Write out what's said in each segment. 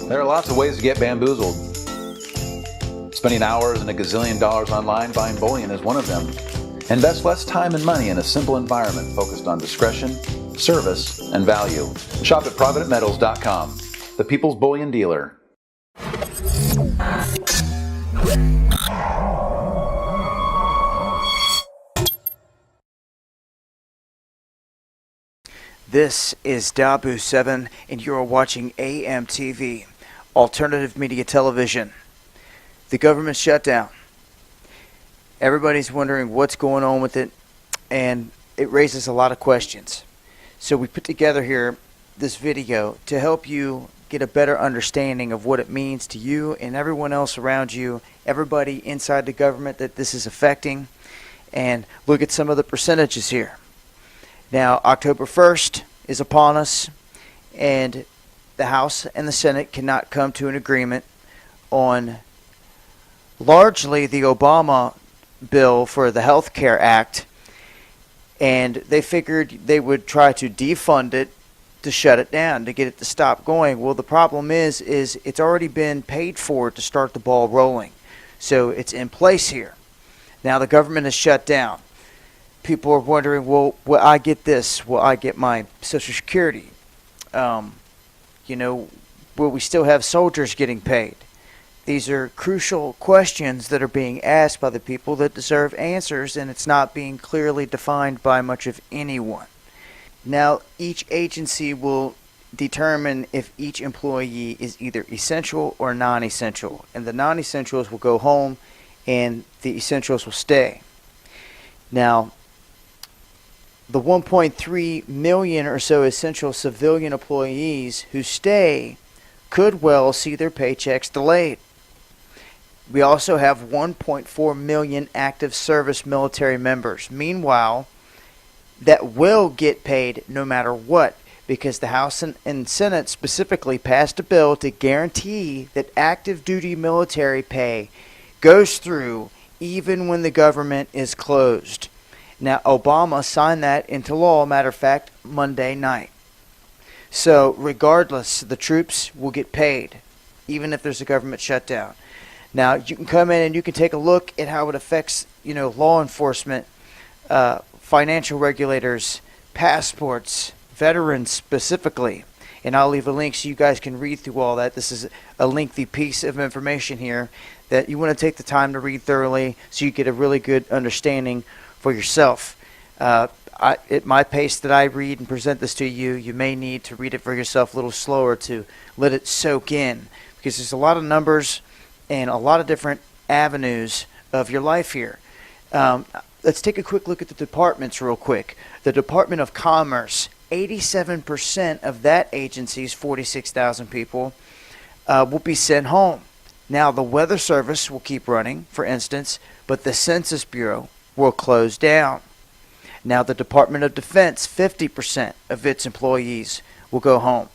There are lots of ways to get bamboozled. Spending hours and a gazillion dollars online buying bullion is one of them. Invest less time and money in a simple environment focused on discretion, service, and value. Shop at providentmetals.com, the people's bullion dealer. This is Dabu7, and you are watching AMTV, Alternative Media Television. The government shutdown. Everybody's wondering what's going on with it, and it raises a lot of questions. So we put together here this video to help you get a better understanding of what it means to you and everyone else around you, everybody inside the government that this is affecting, and look at some of the percentages here. Now, October 1st is upon us, and the House and the Senate cannot come to an agreement on largely the Obama bill for the Health Care Act, and they figured they would try to defund it to shut it down, to get it to stop going. Well, the problem is it's already been paid for to start the ball rolling. So it's in place here. Now the government is shut down. People are wondering, well, will I get this? Will I get my Social Security? Will we still have soldiers getting paid? These are crucial questions that are being asked by the people that deserve answers, and it's not being clearly defined by much of anyone. Now, each agency will determine if each employee is either essential or non-essential, and the non-essentials will go home and the essentials will stay. Now, the 1.3 million or so essential civilian employees who stay could well see their paychecks delayed. We also have 1.4 million active service military members. Meanwhile, that will get paid no matter what, because the House and Senate specifically passed a bill to guarantee that active duty military pay goes through even when the government is closed. Now, Obama signed that into law, matter of fact, Monday night. So, regardless, the troops will get paid, even if there's a government shutdown. Now, you can come in and you can take a look at how it affects, law enforcement, financial regulators, passports, veterans specifically. And I'll leave a link so you guys can read through all that. This is a lengthy piece of information here that you want to take the time to read thoroughly so you get a really good understanding for yourself. At my pace that I read and present this to you, you may need to read it for yourself a little slower to let it soak in, because there's a lot of numbers and a lot of different avenues of your life here. Let's take a quick look at the departments real quick. The Department of Commerce, 87% of that agency's 46,000 people will be sent home. Now, the Weather Service will keep running, for instance, but the Census Bureau will close down. Now, the Department of Defense, 50% of its employees will go home.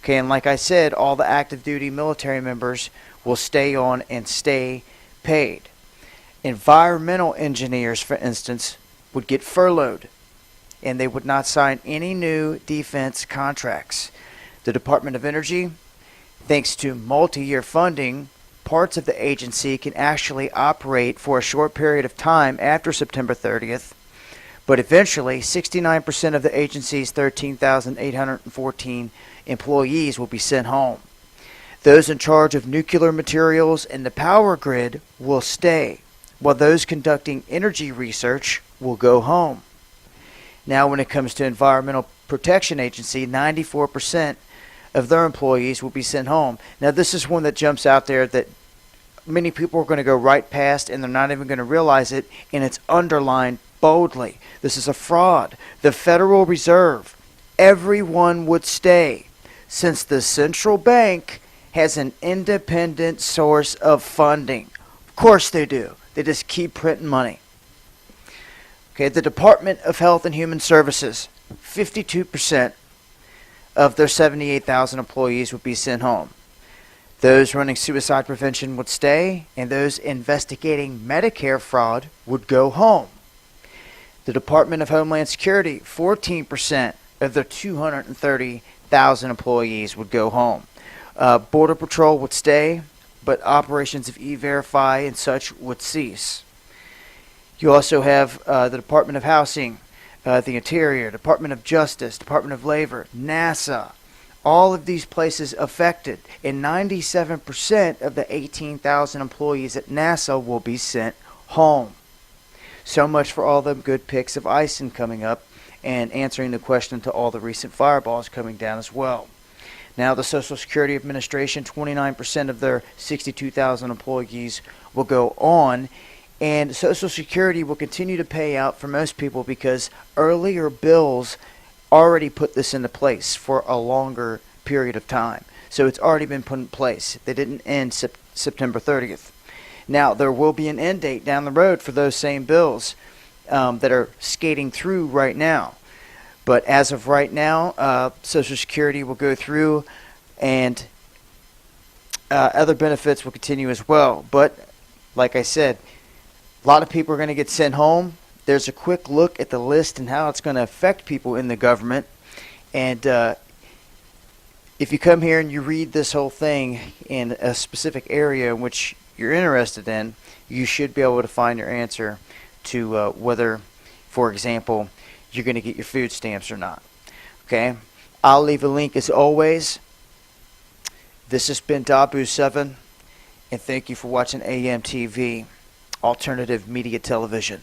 Okay, and like I said, all the active duty military members will stay on and stay paid. Environmental engineers, for instance, would get furloughed, and they would not sign any new defense contracts. The Department of Energy, thanks to multi-year funding, parts of the agency can actually operate for a short period of time after September 30th, but eventually 69% of the agency's 13,814 employees will be sent home. Those in charge of nuclear materials and the power grid will stay, while those conducting energy research will go home. Now, when it comes to Environmental Protection Agency, 94% of their employees will be sent home. Now, this is one that jumps out there that many people are going to go right past, and they're not even going to realize it, and it's underlined boldly. This is a fraud. The Federal Reserve, everyone would stay, since the central bank has an independent source of funding. Of course they do. They just keep printing money. Okay, the Department of Health and Human Services, 52% of their 78,000 employees would be sent home. Those running suicide prevention would stay, and those investigating Medicare fraud would go home. The Department of Homeland Security, 14% of their 230,000 employees would go home. Border Patrol would stay, but operations of E-Verify and such would cease. You also have the Department of Housing, the Interior, Department of Justice, Department of Labor, NASA. All of these places affected, and 97% of the 18,000 employees at NASA will be sent home. So much for all the good picks of ISIN coming up and answering the question to all the recent fireballs coming down as well. Now, the Social Security Administration, 29% of their 62,000 employees will go on, and Social Security will continue to pay out for most people because earlier bills already put this into place for a longer period of time. So it's already been put in place. They didn't end September 30th. Now, there will be an end date down the road for those same bills that are skating through right now. But as of right now, Social Security will go through, and other benefits will continue as well. But like I said, a lot of people are going to get sent home. There's a quick look at the list and how it's going to affect people in the government. And if you come here and you read this whole thing in a specific area in which you're interested in, you should be able to find your answer to whether, for example, you're going to get your food stamps or not. Okay? I'll leave a link as always. This has been Dabu7, and thank you for watching AMTV, Alternative Media Television.